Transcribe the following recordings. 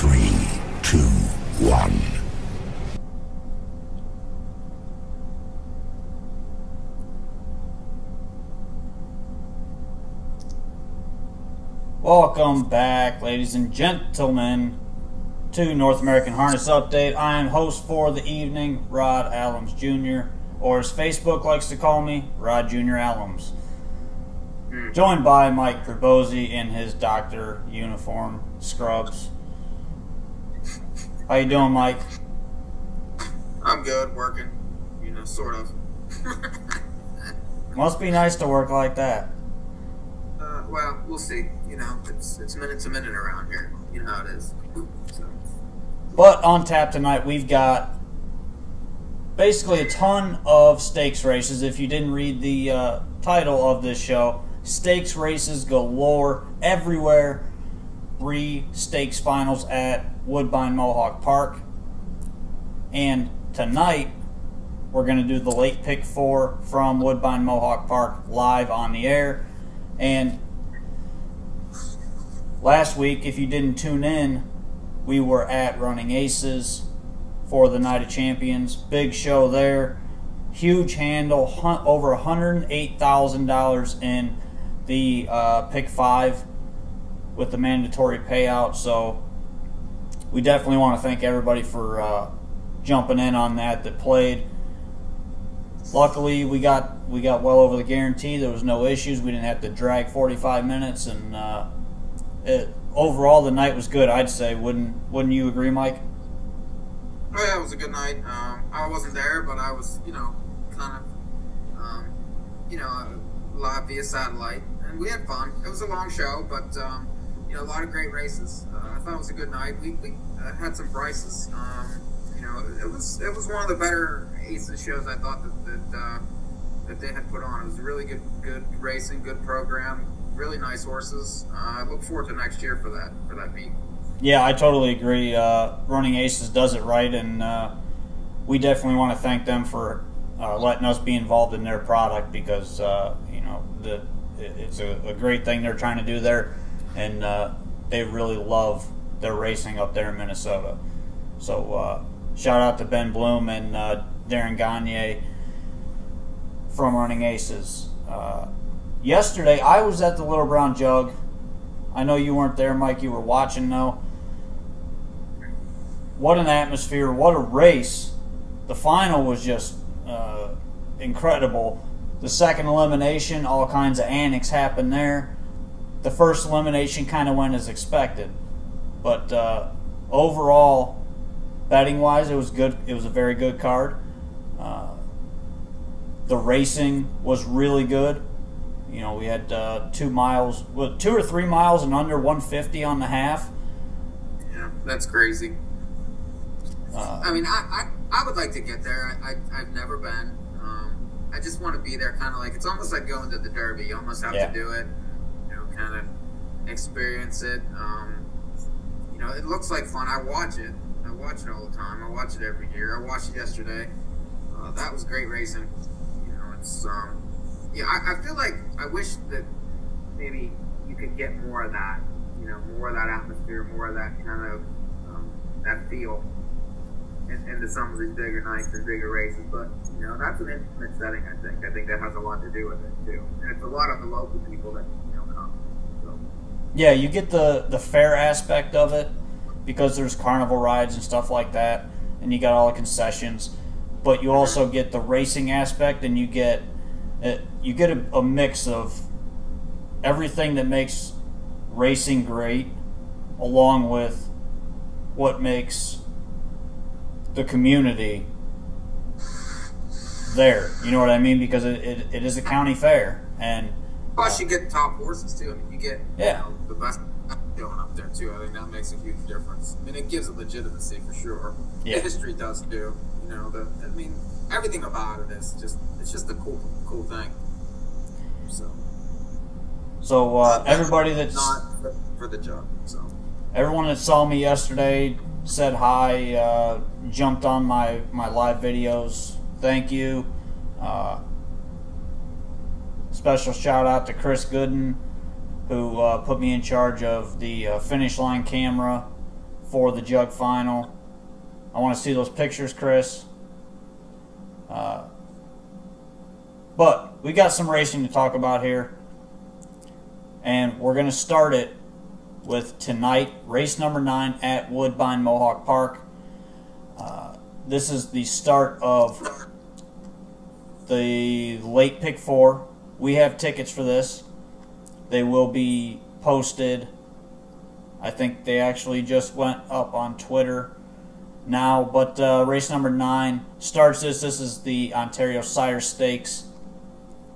3, 2, 1. Welcome back, ladies and gentlemen, to North American Harness Update. I am host for the evening, Rod Allums Jr., or as Facebook likes to call me, Rod Jr. Allums. Joined by Mike Grabozzi in his doctor uniform, scrubs. How you doing, Mike? I'm good, working, sort of. Must be nice to work like that. Well, we'll see. It's minute to minute around here. You know how it is. So. But on tap tonight, we've got basically a ton of stakes races. If you didn't read the title of this show, stakes races galore everywhere. 3 stakes finals at Woodbine Mohawk Park. And tonight, we're going to do the late pick 4 from Woodbine Mohawk Park live on the air. And last week, if you didn't tune in, we were at Running Aces for the Night of Champions. Big show there. Huge handle, over $108,000 in the pick 5 with the mandatory payout. So we definitely want to thank everybody for jumping in on that played. Luckily, we got well over the guarantee. There was no issues. We didn't have to drag 45 minutes, and overall the night was good, I'd say. Wouldn't you agree, Mike? Oh yeah, it was a good night. I wasn't there, but I was, kind of, live via satellite, and we had fun. It was a long show, but a lot of great races. I thought it was a good night. We had some prices. It was one of the better Aces shows I thought that they had put on. It was really good racing, good program, really nice horses. I look forward to next year for that meet. Yeah, I totally agree. Running Aces does it right, and we definitely want to thank them for letting us be involved in their product, because it's a great thing they're trying to do there, and they really love their racing up there in Minnesota. So shout out to Ben Bloom and Darren Gagne from Running Aces. Yesterday, I was at the Little Brown Jug. I know you weren't there, Mike. You were watching, though. What an atmosphere. What a race. The final was just incredible. The second elimination, all kinds of antics happened there. The first elimination kind of went as expected. But overall, betting-wise, it was good. It was a very good card. The racing was really good. We had 2 or 3 miles and under 150 on the half. Yeah, that's crazy. I would like to get there. I've never been. I just want to be there, kind of like, it's almost like going to the Derby. You almost have to do it, kind of experience it. It looks like fun. I watch it all the time. I watch it every year. I watched it yesterday. That was great racing. It's I feel like I wish that maybe you could get more of that, more of that atmosphere, more of that kind of that feel into some of these bigger nights and bigger races. But that's an intimate setting. I think that has a lot to do with it too, and it's a lot of the local people that come. So. Yeah, you get the fair aspect of it because there's carnival rides and stuff like that, and you got all the concessions. But you also get the racing aspect, and you get a mix of everything that makes racing great, along with what makes the community there. You know what I mean? Because it is a county fair, and plus you get top horses too. I mean, you get the best going up there too. I think that makes a huge difference. I mean, it gives it legitimacy for sure. Yeah. The history does too. Everything about it is just a cool thing. So everybody that's not for the job. So everyone that saw me yesterday said hi, jumped on my live videos. Thank you. Special shout out to Chris Gooden, who put me in charge of the finish line camera for the Jug Final. I want to see those pictures, Chris. But we got some racing to talk about here. And we're going to start it with tonight, race number 9 at Woodbine Mohawk Park. This is the start of the late pick 4. We have tickets for this. They will be posted. I think they actually just went up on Twitter now. But race number 9 starts this. This is the Ontario Sire Stakes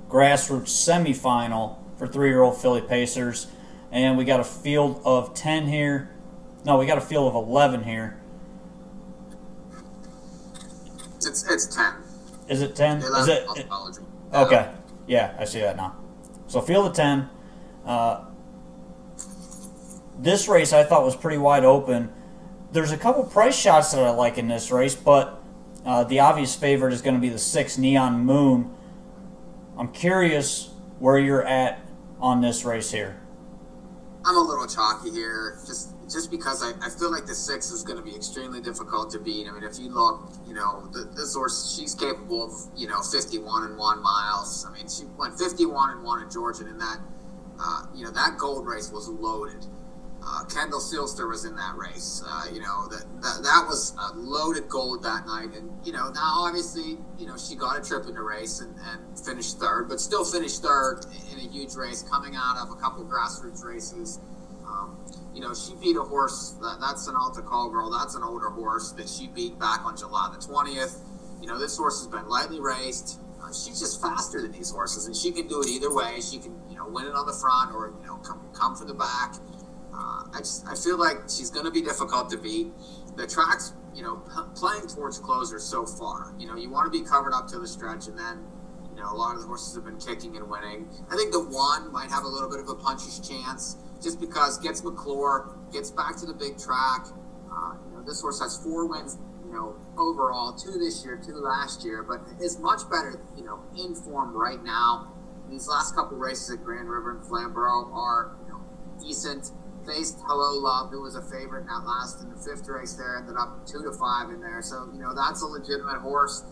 grassroots semifinal for 3-year-old filly pacers. And we got a field of 10 here. No, we got a field of 11 here. It's 10. Is it 10? Is it? Okay. Yeah, I see that now. So field of 10. This race I thought was pretty wide open. There's a couple price shots that I like in this race, but the obvious favorite is going to be the 6 Neon Moon. I'm curious where you're at on this race here. I'm a little chalky here, just because I feel like the 6 is going to be extremely difficult to beat. I mean, if you look, this horse, she's capable of, 51 miles. I mean, she went 51 in Georgia, and that, that gold race was loaded. Kendall Sealster was in that race. That was a loaded gold that night. And, now obviously, she got a trip in the race and finished third, but still finished third in a huge race coming out of a couple grassroots races. She beat a horse, that's an Alta Call Girl, that's an older horse that she beat back on July the 20th. This horse has been lightly raced. She's just faster than these horses, and she can do it either way. She can, win it on the front or, come from the back. I feel like she's going to be difficult to beat. The track's, playing towards closers so far. You want to be covered up to the stretch, and then, a lot of the horses have been kicking and winning. I think the 1 might have a little bit of a puncher's chance just because gets McClure, gets back to the big track. This horse has 4 wins, overall, 2 this year, 2 last year, but is much better, in form right now. These last couple races at Grand River and Flamborough are, decent. Faced Hello Love, who was a favorite in that last in the 5th race there, ended up 2-5 in there. So, that's a legitimate horse.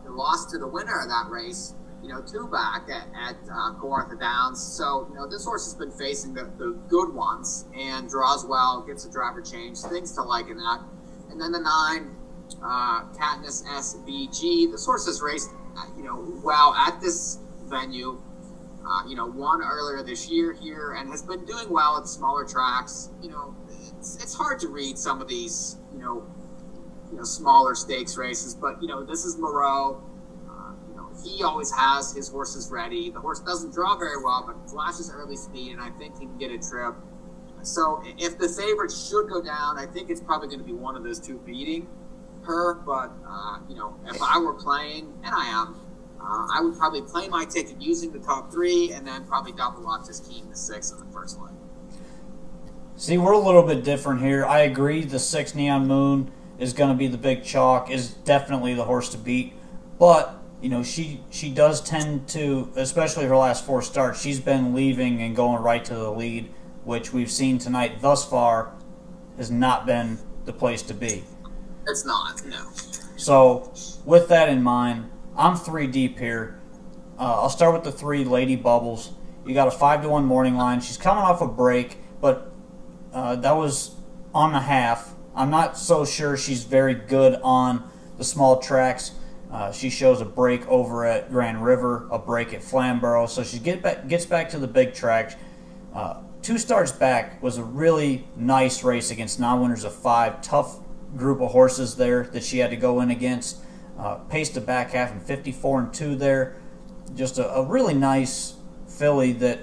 It lost to the winner of that race, 2 back at Kawartha Downs. So, this horse has been facing the good ones and draws well, gets a driver change, things to like in that. And then the 9, Katniss SVG. This horse has raced, well at this venue. Won earlier this year here and has been doing well at smaller tracks. It's hard to read some of these, smaller stakes races, but, this is Moreau. He always has his horses ready. The horse doesn't draw very well, but flashes early speed, and I think he can get a trip. So if the favorite should go down, I think it's probably going to be one of those 2 beating her. But, if I were playing, and I am, I would probably play my ticket using the top 3 and then probably double up just keeping the 6 in the first leg. See, we're a little bit different here. I agree the 6 Neon Moon is going to be the big chalk, is definitely the horse to beat. But, she does tend to, especially her last 4 starts, she's been leaving and going right to the lead, which we've seen tonight thus far has not been the place to be. It's not, no. So, with that in mind, I'm 3 deep here. I'll start with the 3 Lady Bubbles. You got a 5-1 morning line. She's coming off a break, but that was on the half. I'm not so sure she's very good on the small tracks. She shows a break over at Grand River, a break at Flamborough, so she gets back to the big track. 2 starts back was a really nice race against non-winners of 5. Tough group of horses there that she had to go in against. Paced the back half in 54-2 there. Just a really nice filly that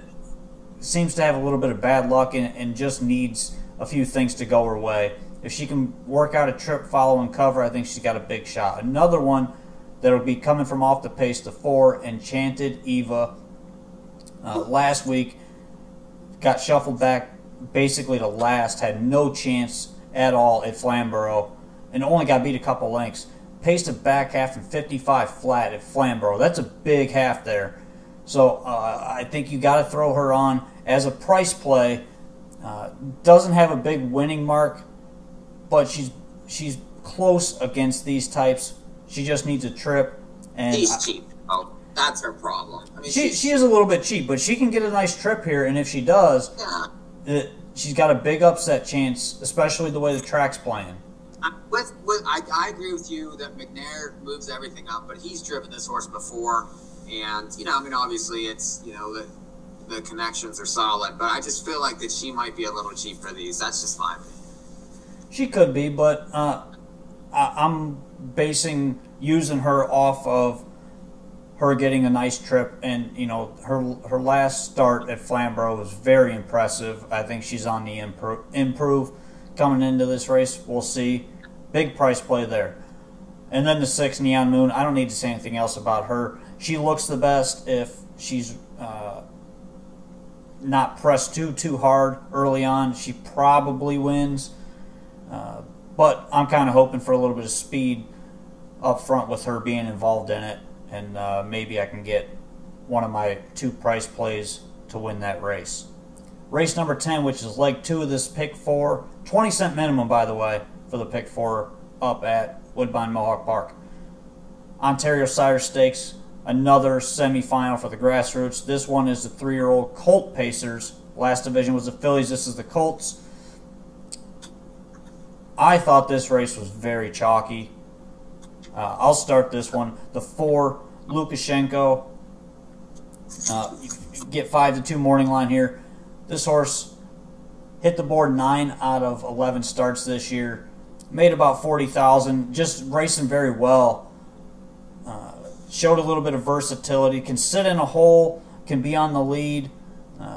seems to have a little bit of bad luck and just needs a few things to go her way. If she can work out a trip, follow, and cover, I think she's got a big shot. Another one that'll be coming from off the pace, the 4 Enchanted Eva. Last week got shuffled back basically to last, had no chance at all at Flamborough, and only got beat a couple lengths. Paced a back half in 55 flat at Flamborough. That's a big half there. So I think you got to throw her on as a price play. Doesn't have a big winning mark, but she's close against these types. She just needs a trip. And she's cheap. Oh, that's her problem. I mean, she is a little bit cheap, but she can get a nice trip here, and if she does, she's got a big upset chance, especially the way the track's playing. I agree with you that McNair moves everything up, but he's driven this horse before, and I mean, obviously it's the connections are solid, but I just feel like that she might be a little cheap for these. That's just my opinion. She could be, but I'm using her off of her getting a nice trip, and her last start at Flamborough was very impressive. I think she's on the improve coming into this race. We'll see. Big price play there. And then the 6 Neon Moon. I don't need to say anything else about her. She looks the best if she's not pressed too hard early on. She probably wins. But I'm kind of hoping for a little bit of speed up front with her being involved in it. And maybe I can get one of my 2 price plays to win that race. Race number 10, which is leg 2 of this pick 4. 20-cent minimum, by the way, for the pick 4 up at Woodbine Mohawk Park. Ontario Sire Stakes, another semifinal for the grassroots. This one is the 3-year-old Colt Pacers. Last division was the fillies. This is the Colts. I thought this race was very chalky. I'll start this one. The 4, Lukashenko. Get 5-2 morning line here. This horse hit the board 9 out of 11 starts this year. Made about 40,000. Just racing very well. Showed a little bit of versatility. Can sit in a hole. Can be on the lead.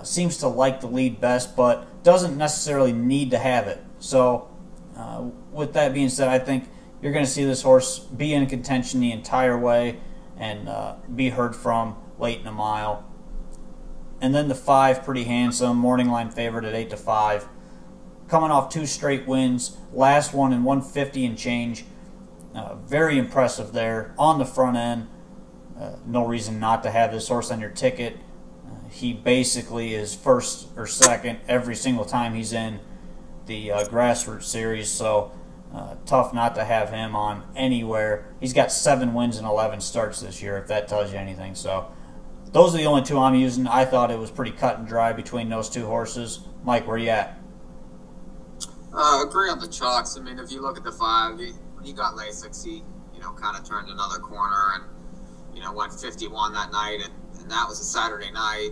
Seems to like the lead best, but doesn't necessarily need to have it. So, with that being said, I think you're going to see this horse be in contention the entire way and be heard from late in the mile. And then the 5, pretty handsome, morning line favorite at 8-5. Coming off 2 straight wins, last one in 150 and change. Very impressive there on the front end. No reason not to have this horse on your ticket. He basically is first or second every single time he's in the grassroots series, so tough not to have him on anywhere. He's got 7 wins and 11 starts this year, if that tells you anything. So those are the only 2 I'm using. I thought it was pretty cut and dry between those 2 horses. Mike, where you at? Agree on the chalks. I mean, if you look at the 5, he got Lasix. He, kind of turned another corner and, went 51 that night, and that was a Saturday night,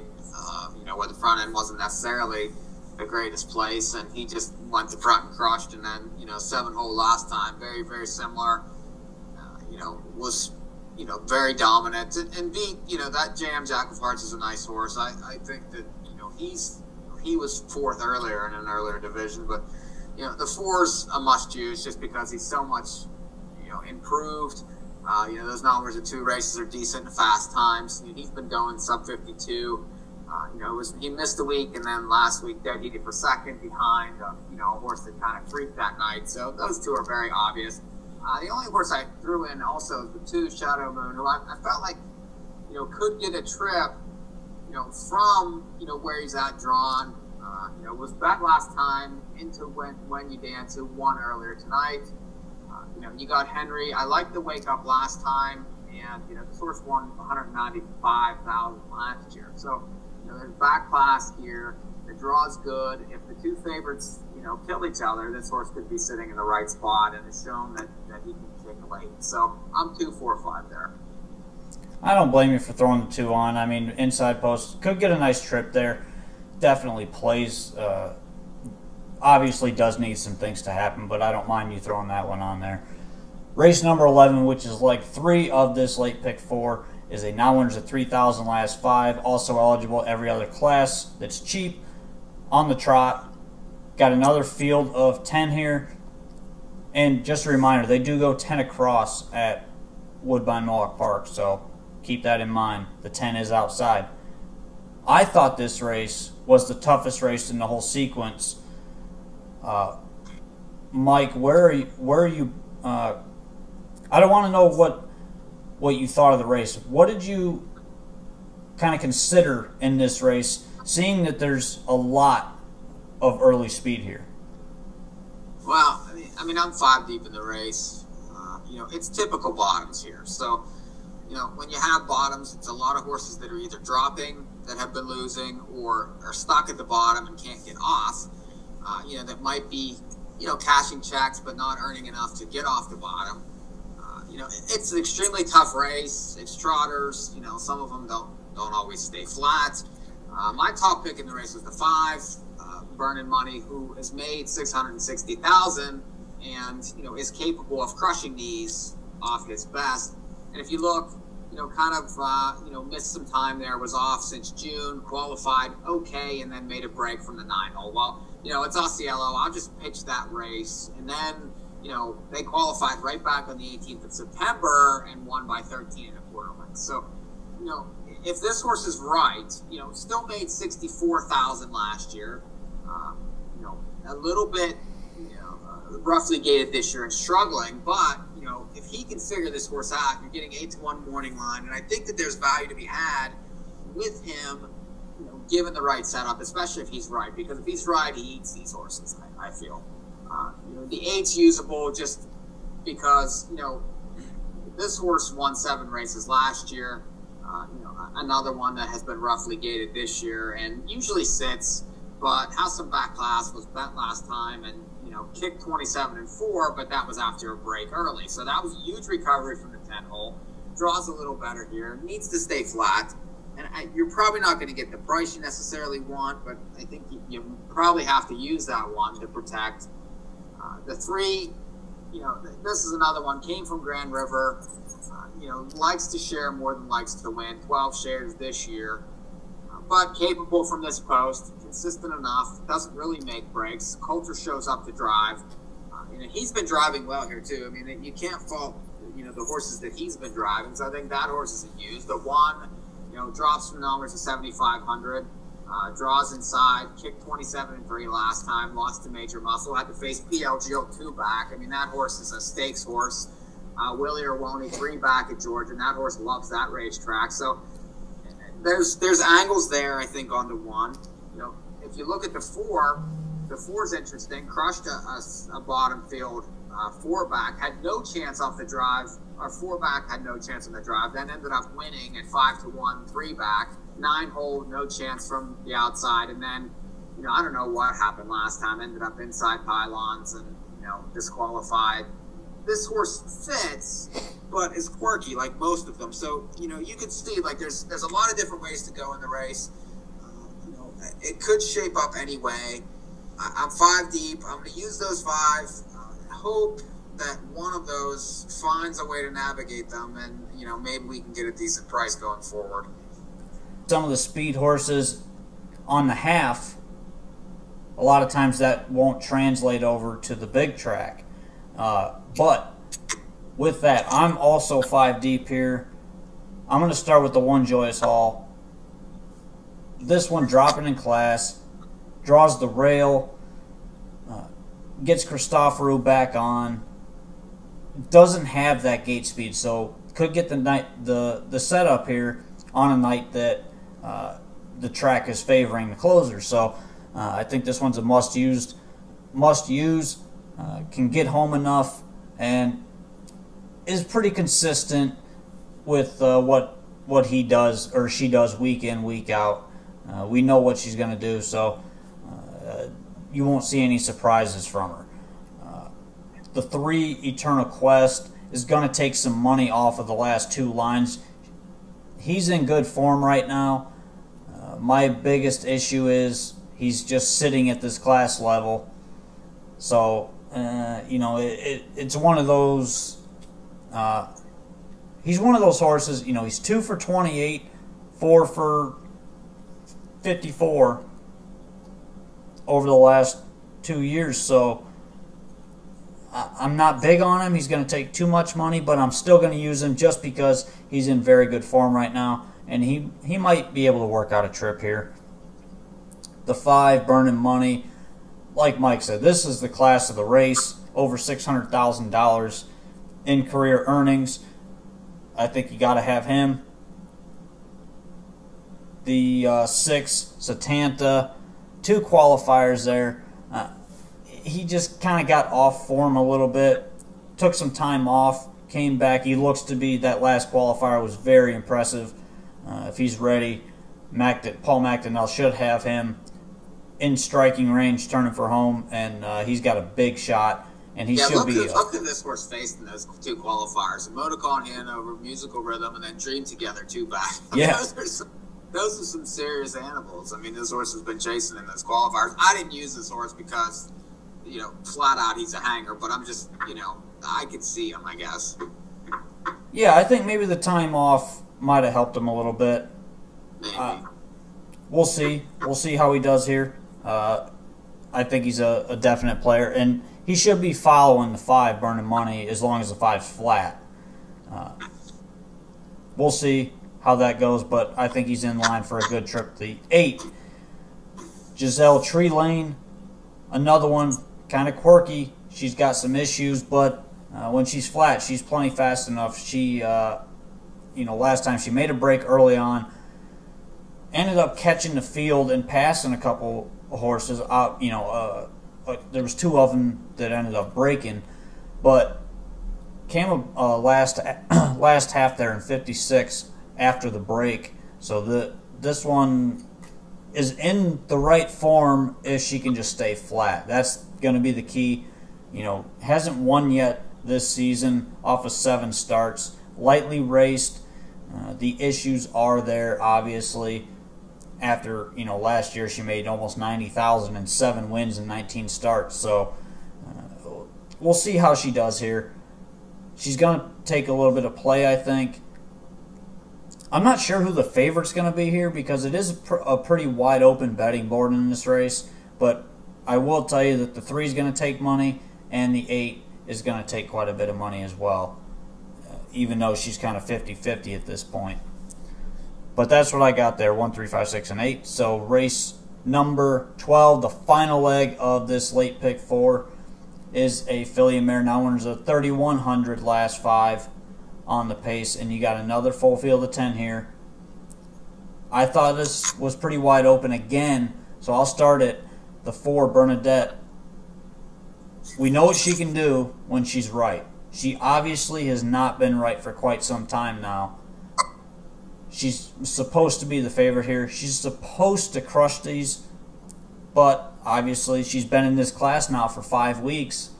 where the front end wasn't necessarily the greatest place, and he just went to front and crushed, and then 7-hole last time, very, very similar. Was very dominant and beat that Jam Jack of Hearts is a nice horse. I think that he was 4th earlier in an earlier division, but the 4's a must use just because he's so much improved. Those numbers of 2 races are decent and fast times. He's been going sub 52. He missed a week, and then last week dead heated for second behind a horse that kind of freaked that night. So those 2 are very obvious. The only horse I threw in also is the 2 Shadow Moon, who I felt like could get a trip from where he's at drawn. Was bet last time into when you dance, who won earlier tonight. You got Henry. I liked the wake up last time, and this horse won 195,000 last year. So there's back class here. The draw's good. If the 2 favorites kill each other, this horse could be sitting in the right spot, and it's shown that he can take a late. So I'm 2, 4, 5 there. I don't blame you for throwing the 2 on. I mean, inside post could get a nice trip there. Definitely plays. Obviously does need some things to happen, but I don't mind you throwing that one on there. Race number 11, which is like 3 of this late pick 4, is a non-winners at 3,000 last 5. Also eligible every other class. That's cheap on the trot. Got another field of 10 here. And just a reminder, they do go 10 across at Woodbine Mohawk Park, so keep that in mind. The 10 is outside. I thought this race was the toughest race in the whole sequence. Mike, where are you? I don't want to know what you thought of the race. What did you kind of consider in this race, seeing that there's a lot of early speed here? Well, I mean, I mean, I'm 5 deep in the race. It's typical bottoms here. So, when you have bottoms, it's a lot of horses that are either dropping, that have been losing, or are stuck at the bottom and can't get off. That might be, cashing checks but not earning enough to get off the bottom. It's an extremely tough race. It's trotters. Some of them don't always stay flat. My top pick in the race was the 5, Burning Money, who has made $660,000 and is capable of crushing these off his best. And if you look, missed some time there, was off since June, qualified okay, and then made a break from the 9 hole. Well, it's Osceola. I'll just pitch that race, and then they qualified right back on the 18th of September and won by 13 1/4 lengths. So, if this horse is right, still made $64,000 last year. A little bit, roughly gated this year and struggling, but if he can figure this horse out, you're getting 8-1 morning line, and I think that there's value to be had with him, given the right setup, especially if he's right, because if he's right, he eats these horses. I feel. The 8's usable just because this horse won 7 races last year. Another one that has been roughly gated this year and usually sits, but has some back class, was bent last time, and kicked 27 4, but that was after a break early. So that was a huge recovery from the 10 hole. Draws a little better here. Needs to stay flat. And you're probably not going to get the price you necessarily want, but I think you probably have to use that one to protect. The 3, this is another one. Came from Grand River. Likes to share more than likes to win. 12 shares this year. But capable from this post, consistent enough, doesn't really make breaks. Coulter shows up to drive. He's been driving well here too. I mean, you can't fault the horses that he's been driving. So I think that horse isn't used. The 1, drops from numbers to 7,500, draws inside, kicked 27 3 last time, lost to Major Muscle, had to face PLGO2 back. I mean, that horse is a stakes horse. Willie Irwoni 3 back at Georgia, and that horse loves that racetrack. So there's angles there, I think, on the 1. If you look at the 4, the 4's interesting. Crushed a bottom field 4 back, had no chance off the drive. Our 4 back had no chance on the drive, then ended up winning at 5-1, 3 back, 9 hole, no chance from the outside, and then I don't know what happened last time. Ended up inside pylons and disqualified. This horse fits, but is quirky like most of them. So you can see like there's a lot of different ways to go in the race. It could shape up anyway. I'm 5 deep. I'm going to use those 5. Hope that one of those finds a way to navigate them, and maybe we can get a decent price going forward. Some of the speed horses on the half, a lot of times that won't translate over to the big track. But with that, I'm also 5 deep here. I'm going to start with the 1 Joyous Hall. This one dropping in class, draws the rail, gets Christoforou back on. Doesn't have that gate speed, so could get the setup here on a night that the track is favoring the closer. So I think this one's a must use. Can get home enough and is pretty consistent with what he does or she does week in, week out. We know what she's going to do, so you won't see any surprises from her. The 3 Eternal Quest is going to take some money off of the last 2 lines. He's in good form right now. My biggest issue is he's just sitting at this class level. So, it's one of those. He's one of those horses. He's 2 for 28, 4 for 54 over the last 2 years. So I'm not big on him. He's going to take too much money, but I'm still going to use him just because he's in very good form right now, and he might be able to work out a trip here. The 5, Burning Money. Like Mike said, this is the class of the race. Over $600,000 in career earnings. I think you got to have him. The 6, Satanta. 2 qualifiers there. he just kind of got off form a little bit, took some time off, came back. He looks to be, that last qualifier was very impressive. If he's ready, Paul McDonnell should have him in striking range, turning for home, and he's got a big shot. And he should be. Look at this horse faced in those 2 qualifiers: Emoticon, Hanover, Musical Rhythm, and then Dream Together 2 back. Yeah. Those are some serious animals. I mean, this horse has been chasing in those qualifiers. I didn't use this horse because, flat out he's a hanger, but I'm just, I could see him, I guess. Yeah, I think maybe the time off might have helped him a little bit. Maybe. We'll see. We'll see how he does here. I think he's a definite player, and he should be following the 5 Burning Money as long as the 5's flat. We'll see how that goes, but I think he's in line for a good trip. The 8, Giselle Tree Lane, another one, kind of quirky. She's got some issues, but when she's flat, she's plenty fast enough. She, last time she made a break early on, ended up catching the field and passing a couple of horses out. There was 2 of them that ended up breaking, but came last half there in 56 after the break. So this one is in the right form if she can just stay flat. That's going to be the key. Hasn't won yet this season off of 7 starts. Lightly raced. The issues are there, obviously. After, last year she made almost 90,000 and 7 wins in 19 starts. So we'll see how she does here. She's going to take a little bit of play, I think. I'm not sure who the favorite's going to be here because it is a pretty wide open betting board in this race. But I will tell you that the 3 is going to take money and the 8 is going to take quite a bit of money as well, even though she's kind of 50-50 at this point. But that's what I got there, 1, 3, 5, 6, and 8. So race number 12, the final leg of this late pick 4, is a filly mare. Now winners of 3,100 last 5 on the pace, and you got another full field of 10 here. I thought this was pretty wide open again, so I'll start at the 4, Bernadette. We know what she can do when she's right. She obviously has not been right for quite some time now. She's supposed to be the favorite here. She's supposed to crush these, but obviously she's been in this class now for 5 weeks.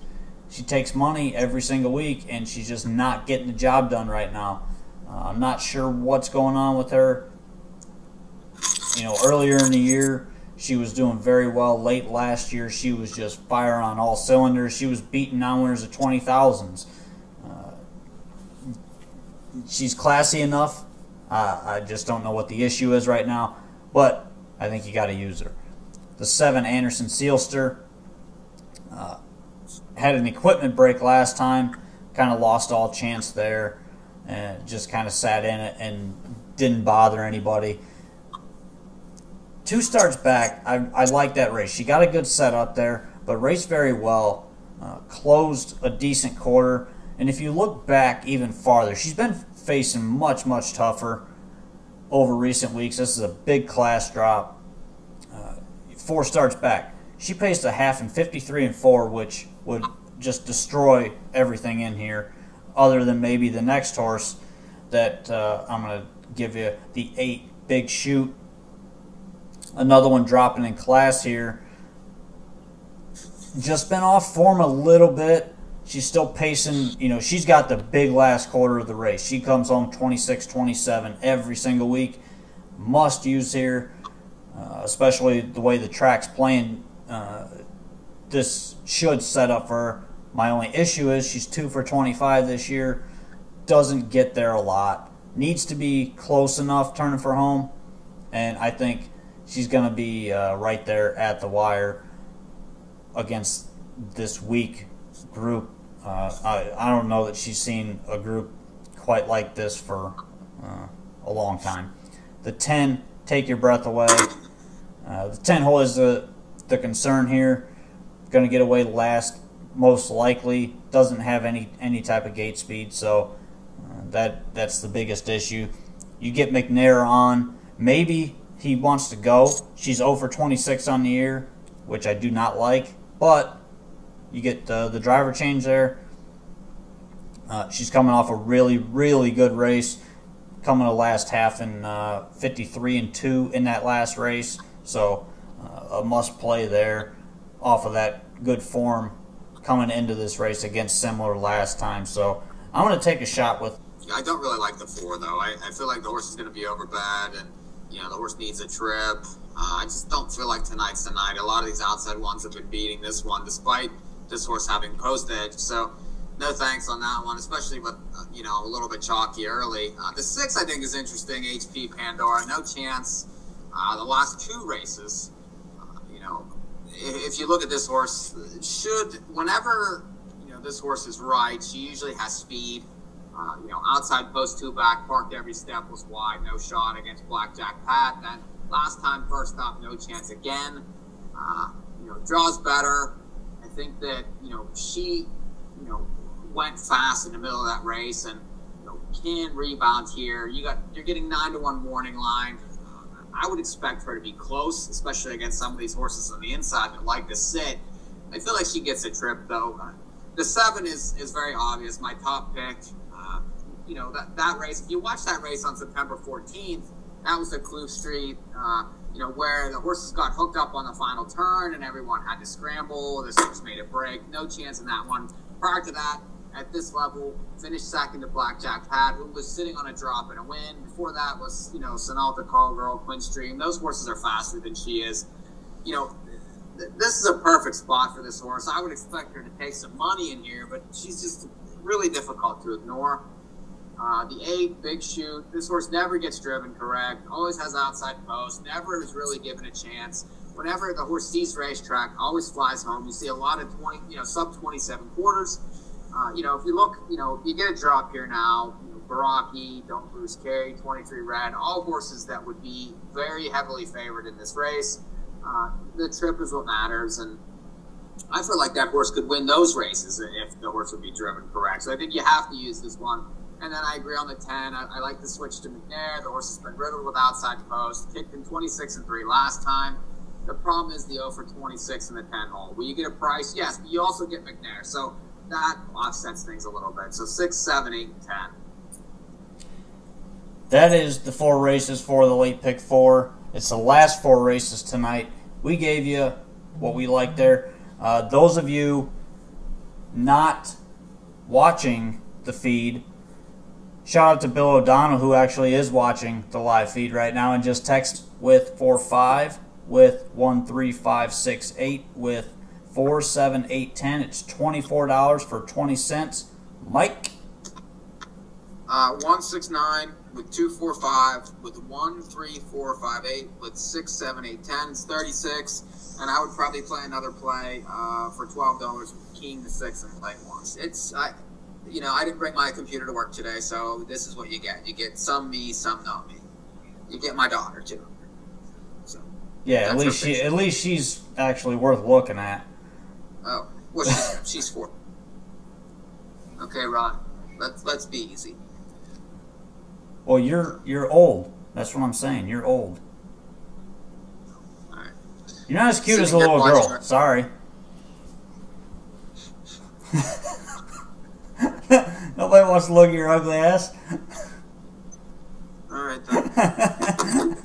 She takes money every single week, and she's just not getting the job done right now. I'm not sure what's going on with her. Earlier in the year, she was doing very well. Late last year, she was just firing on all cylinders. She was beating non-winners of 20,000s. She's classy enough. I just don't know what the issue is right now, but I think you got to use her. The 7, Anderson Seelster, had an equipment break last time, kind of lost all chance there, and just kind of sat in it and didn't bother anybody. 2 starts back, I like that race. She got a good setup there, but raced very well, closed a decent quarter, and if you look back even farther, she's been facing much, much tougher over recent weeks. This is a big class drop. 4 starts back. She paced a half in 53 and 4, which would just destroy everything in here, other than maybe the next horse that I'm going to give you, the 8, Big Shoot. Another one dropping in class here. Just been off form a little bit. She's still pacing, she's got the big last quarter of the race. She comes home 26-27 every single week. Must use here, especially the way the track's playing. This should set up for her. My only issue is she's 2 for 25 this year. Doesn't get there a lot. Needs to be close enough turning for home. And I think she's going to be right there at the wire against this weak group. I don't know that she's seen a group quite like this for a long time. The 10, Take Your Breath Away. The 10 hole is the concern here. Going to get away last, most likely. Doesn't have any type of gate speed, so that's the biggest issue. You get McNair on. Maybe he wants to go. She's 0 for 26 on the year, which I do not like, but You get the driver change there. She's coming off a really, really good race, coming to last half in 53-2 in that last race. So a must play there off of that good form coming into this race against similar last time. So I'm going to take a shot with. I don't really like the 4 though. I feel like the horse is going to be over bad, and the horse needs a trip. I just don't feel like tonight's the night. A lot of these outside ones have been beating this one, despite this horse having post edge. So no thanks on that one, especially with a little bit chalky early. The 6 I think is interesting. HP Pandora, no chance. The last 2 races, if you look at this horse, whenever this horse is right, she usually has speed. Outside post 2 back, parked every step, was wide, no shot against Blackjack Pat. Then last time first up, no chance again. Draws better. I think that she went fast in the middle of that race and can rebound here. You're getting 9-1 morning line. I would expect her to be close, especially against some of these horses on the inside that like to sit. I feel like she gets a trip though. The 7 is very obvious. My top pick. That race. If you watch that race on September 14th, that was the Kloof Street. Where the horses got hooked up on the final turn and everyone had to scramble. This horse made a break. No chance in that one. Prior to that, at this level, finished second to Blackjack Pat, who was sitting on a drop and a win. Before that was, Sonalta, Call Girl, Quinn Stream. Those horses are faster than she is. This is a perfect spot for this horse. I would expect her to take some money in here, but she's just really difficult to ignore. The 8, Big Shoot. This horse never gets driven correct. Always has outside post. Never is really given a chance. Whenever the horse sees racetrack, always flies home. You see a lot of sub 27 quarters. If you look, you get a drop here now. Baraki, Don't Bruce Carey, 23 Red, all horses that would be very heavily favored in this race. The trip is what matters, and I feel like that horse could win those races if the horse would be driven correct. So I think you have to use this one. And then I agree on the 10. I like the switch to McNair. The horse has been riddled with outside post. Kicked in 26-3 last time. The problem is the 0 for 26 in the 10 hole. Will you get a price? Yes, but you also get McNair. So that offsets things a little bit. So 6, 7, 8, and 10. That is the 4 races for the late pick 4. It's the last 4 races tonight. We gave you what we like there. Those of you not watching the feed, shout out to Bill O'Donnell, who actually is watching the live feed right now, and just text with 45, with 13568, with 47810. It's $24 for 20 cents. Mike? 169 with 245 with 13458 with 6, 7, 8, 10. It's 36, and I would probably play another play for $12 with King the 6 and play once. I didn't bring my computer to work today, so this is what you get. You get some me, some not me. You get my daughter too. So yeah, at least she's actually worth looking at. Oh, well, she's 4. Okay, Rod. Let's be easy. Well, you're old. That's what I'm saying. You're old. All right. You're not as cute as a little girl. Sorry. Nobody wants to look at your ugly ass. All right, then.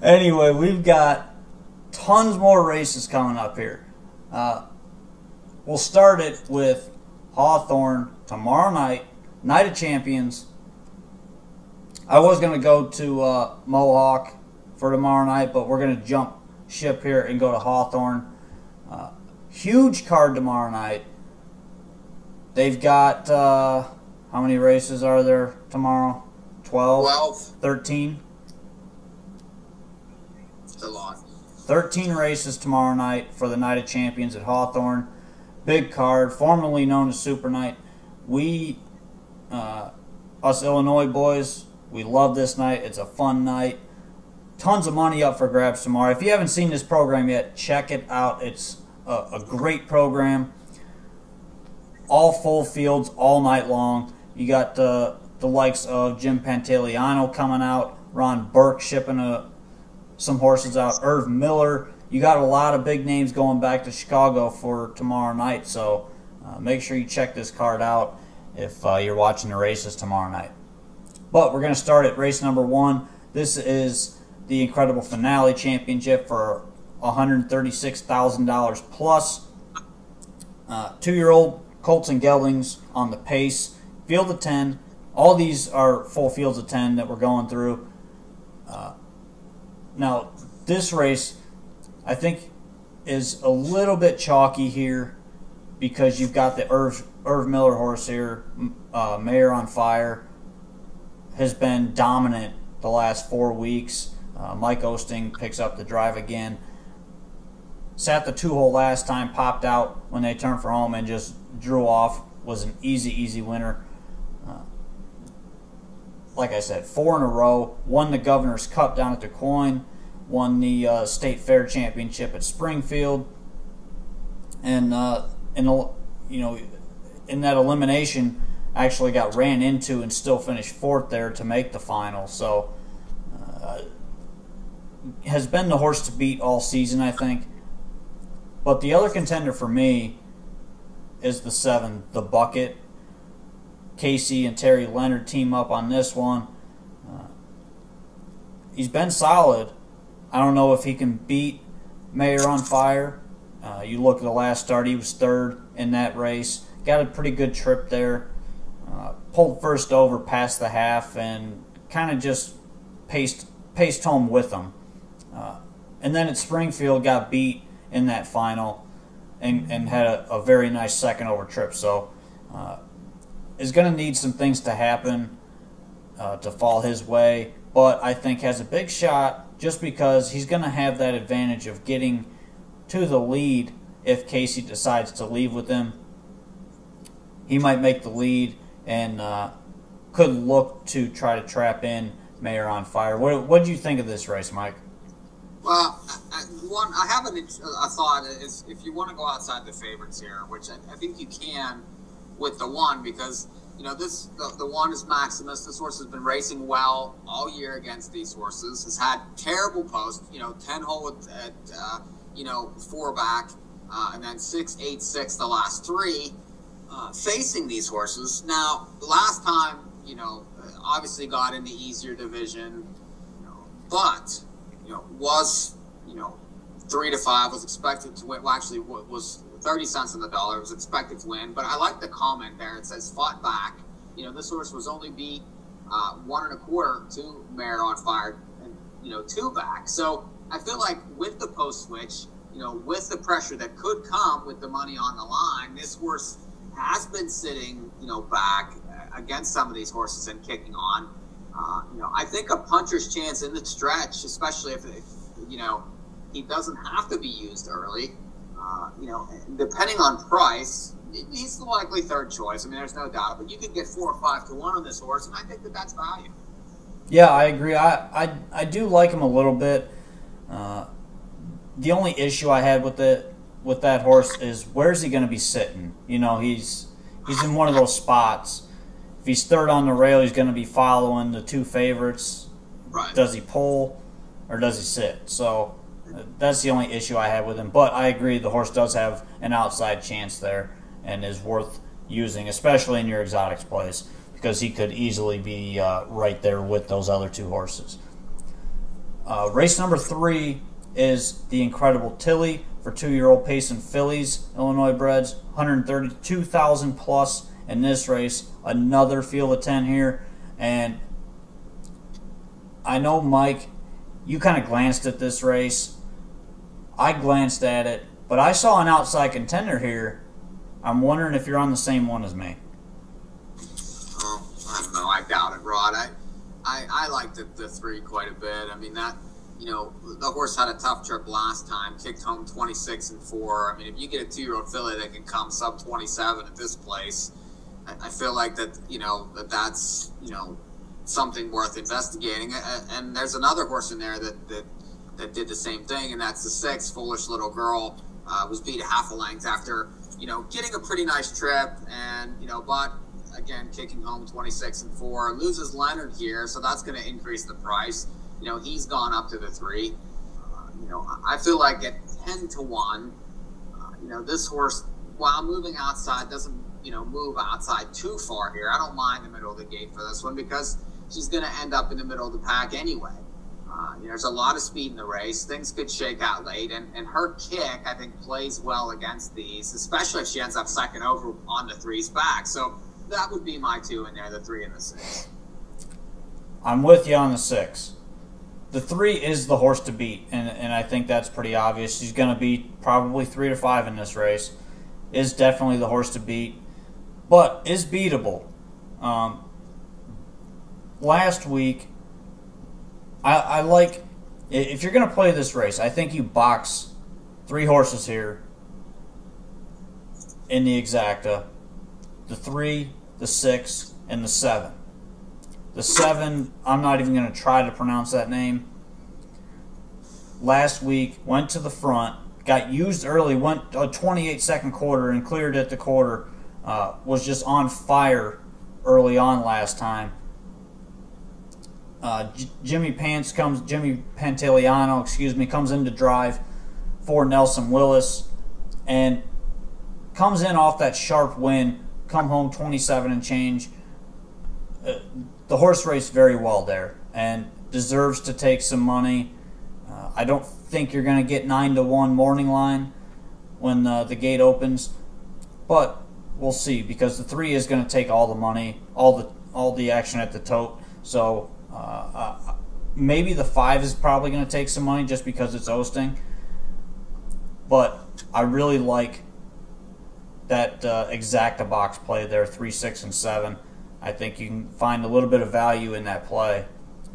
Anyway, we've got tons more races coming up here. We'll start it with Hawthorne tomorrow night, Night of Champions. I was going to go to Mohawk for tomorrow night, but we're going to jump ship here and go to Hawthorne. Huge card tomorrow night. They've got, how many races are there tomorrow? 12? 13? It's a lot. 13 races tomorrow night for the Night of Champions at Hawthorne. Big card, formerly known as Super Night. We, us Illinois boys, we love this night. It's a fun night. Tons of money up for grabs tomorrow. If you haven't seen this program yet, check it out. It's a great program. All full fields all night long. You got the likes of Jim Pantaleano coming out, Ron Burke shipping some horses out, Irv Miller, you got a lot of big names going back to Chicago for tomorrow night, so make sure you check this card out if you're watching the races tomorrow night. But we're going to start at race number 1. This is the Incredible Finale Championship for $136,000 plus. 2-year-old colts and geldings on the pace. Field of 10. All these are full fields of 10 that we're going through. Now, this race, I think, is a little bit chalky here because you've got the Irv Miller horse here, Mayor on Fire, has been dominant the last 4 weeks. Mike Osting picks up the drive again. Sat the 2-hole last time, popped out when they turned for home and just drew off. Was an easy winner. Like I said, 4 in a row. Won the Governor's Cup down at Du Quoin. Won the State Fair Championship at Springfield. And in that elimination, actually got ran into and still finished 4th there to make the final. So has been the horse to beat all season, I think. But the other contender for me is the 7, the Bucket. Casey and Terry Leonard team up on this one. He's been solid. I don't know if he can beat Mayor on Fire. You look at the last start, he was 3rd in that race. Got a pretty good trip there. Pulled first over past the half and kind of just paced home with him. And then at Springfield got beat in that final and had a very nice second over trip. So is going to need some things to happen to fall his way, but I think has a big shot just because he's going to have that advantage of getting to the lead if Casey decides to leave with him. He might make the lead and could look to try to trap in Mayor on Fire. What did you think of this race, Mike? Well, I have a thought is if you want to go outside the favorites here, which I think you can with the 1 because the 1 is Maximus. This horse has been racing well all year against these horses. Has had terrible post. 10-hole at 4 back, and then 6-8-6 the last 3 facing these horses. Now, last time obviously got in the easier division, but was 3-5 was expected to win. Well, actually, was 30 cents on the dollar. Was expected to win, but I like the comment there. It says fought back. This horse was only beat 1 1/4 to Mayor on Fire, and 2 back. So I feel like with the post switch, with the pressure that could come with the money on the line, this horse has been sitting, back against some of these horses and kicking on. I think a puncher's chance in the stretch, especially if he doesn't have to be used early. Depending on price, he's the likely 3rd choice. I mean, there's no doubt. But you could get 4 or 5 to 1 on this horse, and I think that's value. Yeah, I agree. I do like him a little bit. The only issue I had with that horse is where's he going to be sitting? He's in one of those spots. If he's 3rd on the rail, he's going to be following the 2 favorites. Right. Does he pull or does he sit? So that's the only issue I have with him. But I agree the horse does have an outside chance there and is worth using, especially in your exotics plays, because he could easily be right there with those other 2 horses. Race number 3 is the Incredible Tilly for 2-year-old Payson fillies, Illinois breds, $132,000 plus in this race. Another field of 10 here, and I know, Mike, you kind of glanced at this race. I glanced at it, but I saw an outside contender here. I'm wondering if you're on the same one as me. Oh, I don't know. I doubt it, Rod. I liked the 3 quite a bit. I mean, that the horse had a tough trip last time, kicked home 26-4. I mean, if you get a 2-year-old filly that can come sub 27 at this place, I feel like that that's something worth investigating. And there's another horse in there that did the same thing, and that's the 6, Foolish Little Girl. Was beat a half a length after getting a pretty nice trip, and but again kicking home 26-4. Loses Leonard here, so that's going to increase the price. He's gone up to the 3. I feel like 10-1. This horse, while moving outside, doesn't move outside too far here. I don't mind the middle of the gate for this one because she's going to end up in the middle of the pack anyway. There's a lot of speed in the race. Things could shake out late, and her kick, I think, plays well against these, especially if she ends up second over on the 3's back. So that would be my 2 in there, the 3 and the 6. I'm with you on the 6. The 3 is the horse to beat, and I think that's pretty obvious. She's going to be probably 3 to 5 in this race. Is definitely the horse to beat, but is beatable. Last week, I like, if you're going to play this race, I think you box 3 horses here in the exacta. The 3, the 6, and the 7. The 7, I'm not even going to try to pronounce that name. Last week, went to the front, got used early, went a 28-second quarter and cleared at the quarter. Was just on fire early on last time. Jimmy Pantaleano, comes in to drive for Nelson Willis and comes in off that sharp win, come home 27 and change. The horse raced very well there and deserves to take some money. I don't think you're going to get 9-1 morning line when the gate opens, but we'll see, because the 3 is going to take all the money, all the action at the tote. So maybe the 5 is probably going to take some money just because it's hosting. But I really like that exacta box play there, 3, 6, and 7. I think you can find a little bit of value in that play,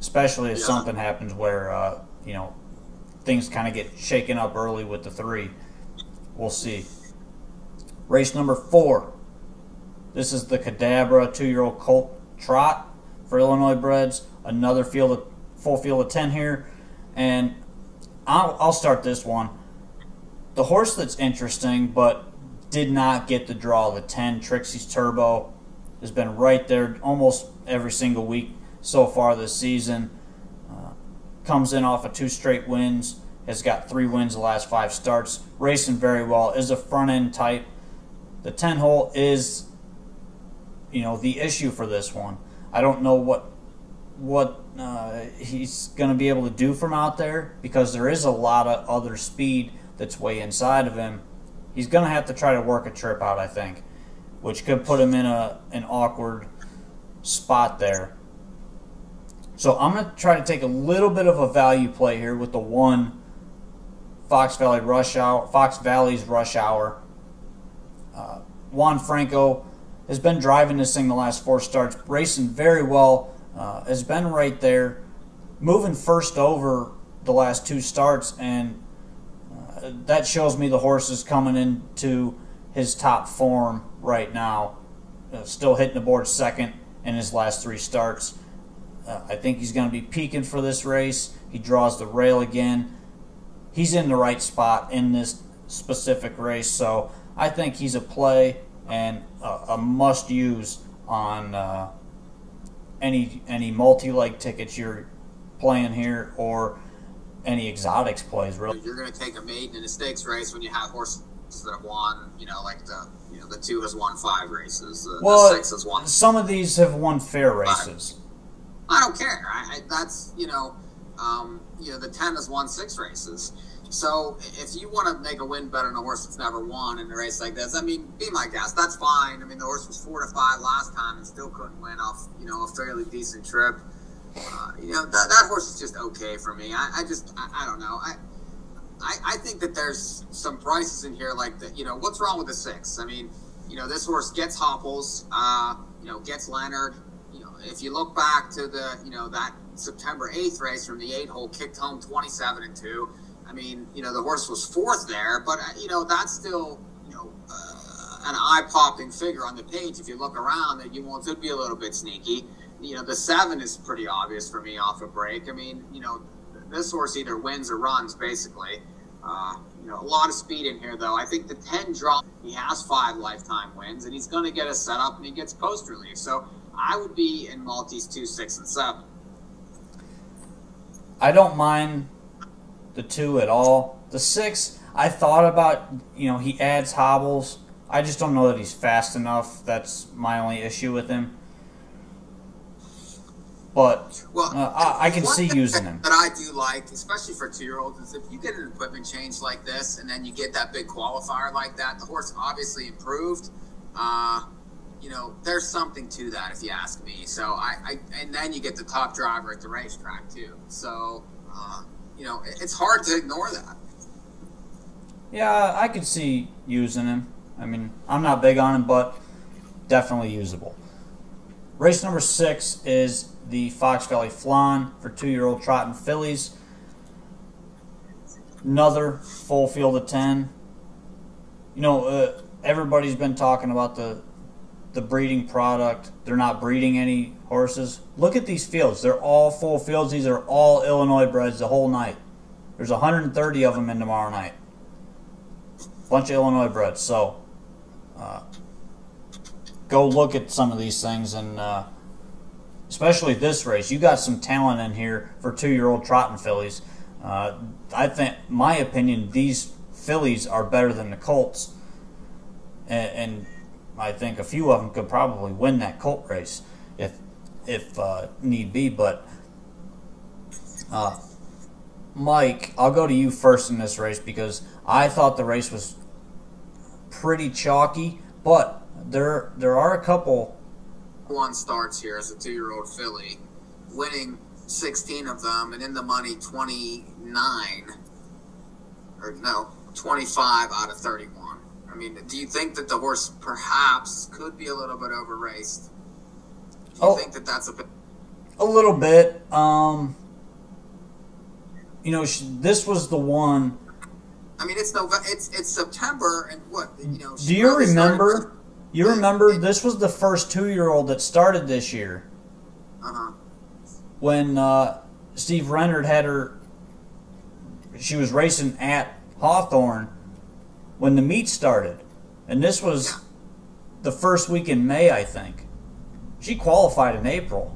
especially if something happens where things kind of get shaken up early with the 3. We'll see. Race number 4. This is the Cadabra 2-year-old colt trot for Illinois breds. Another full field of 10 here. And I'll start this one. The horse that's interesting but did not get the draw, the 10, Trixie's Turbo, has been right there almost every single week so far this season. Comes in off of 2 straight wins. Has got 3 wins the last 5 starts. Racing very well. Is a front-end type. The 10 hole is, the issue for this one. I don't know what he's going to be able to do from out there, because there is a lot of other speed that's way inside of him. He's going to have to try to work a trip out, I think, which could put him in an awkward spot there. So I'm going to try to take a little bit of a value play here with the 1 Fox Valley's Rush Hour. Juan Franco has been driving this thing the last 4 starts, racing very well, has been right there, moving first over the last 2 starts, and that shows me the horse is coming into his top form right now. Still hitting the board second in his last 3 starts. I think he's going to be peaking for this race. He draws the rail again. He's in the right spot in this specific race, so I think he's a play and a must-use on any multi-leg tickets you're playing here, or any exotics plays. Really, you're going to take a maiden in a stakes race when you have horses that have won, like the 2 has won 5 races, the 6 has won. Some of these have won fair races. I don't care. That's the 10 has won 6 races. So if you want to make a win bet on a horse that's never won in a race like this, be my guest. That's fine. The horse was 4 to 5 last time and still couldn't win off a fairly decent trip. That horse is just okay for me. I don't know. I think that there's some prices in here like that. What's wrong with the 6? This horse gets Hopples, gets Leonard. If you look back to the that September 8th race from the 8 hole, kicked home 27 and 2. The horse was 4th there, but that's still an eye-popping figure on the page. If you look around, that could be a little bit sneaky. The 7 is pretty obvious for me off a break. This horse either wins or runs, basically. A lot of speed in here, though. I think the 10 draw, he has 5 lifetime wins, and he's going to get a setup, and he gets post relief. So I would be in multis 2, 6, and 7. I don't mind the 2 at all. The 6, I thought about, he adds hobbles. I just don't know that he's fast enough. That's my only issue with him. But I can see using him. That I do like, especially for 2-year-olds, is if you get an equipment change like this and then you get that big qualifier like that, the horse obviously improved. There's something to that, if you ask me. So and then you get the top driver at the racetrack too. So it's hard to ignore that. Yeah, I could see using him. I mean, I'm not big on him, but definitely usable. Race number 6 is the Fox Valley Flan for 2-year-old trotting fillies. Another full field of 10. Everybody's been talking about the breeding product. They're not breeding any horses. Look at these fields. They're all full fields. These are all Illinois breds the whole night. There's 130 of them in tomorrow night. Bunch of Illinois breds. So go look at some of these things, and especially this race. You got some talent in here for 2-year-old trotting fillies. I think, my opinion, these fillies are better than the colts, and I think a few of them could probably win that colt race if need be. But Mike, I'll go to you first in this race because I thought the race was pretty chalky, but there are a couple. One starts here as a 2-year-old filly, winning 16 of them, and in the money 25 out of 31. I mean, do you think that the horse perhaps could be a little bit over raced? Do you think that that's a bit? A little bit. This was the one. I mean, it's September, and what? Do you remember? You remember this was the first 2-year-old that started this year. When Steve Renard had her, she was racing at Hawthorne when the meet started, and this was the first week in May, I think. She qualified in April.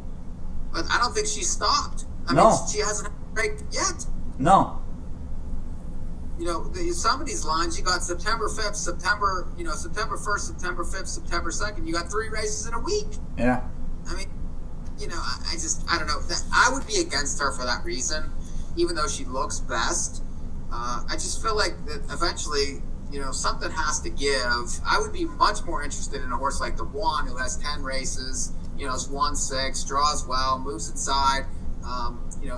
But I don't think she stopped. I No. mean, she hasn't had a break yet. No. Some of these lines, you got September 5th, September 1st, September 5th, September 2nd. You got 3 races in a week. Yeah. I mean, I don't know. I would be against her for that reason, even though she looks best. I just feel like that eventually, something has to give. I would be much more interested in a horse like the One, who has 10 races, is 1-6, draws well, moves inside,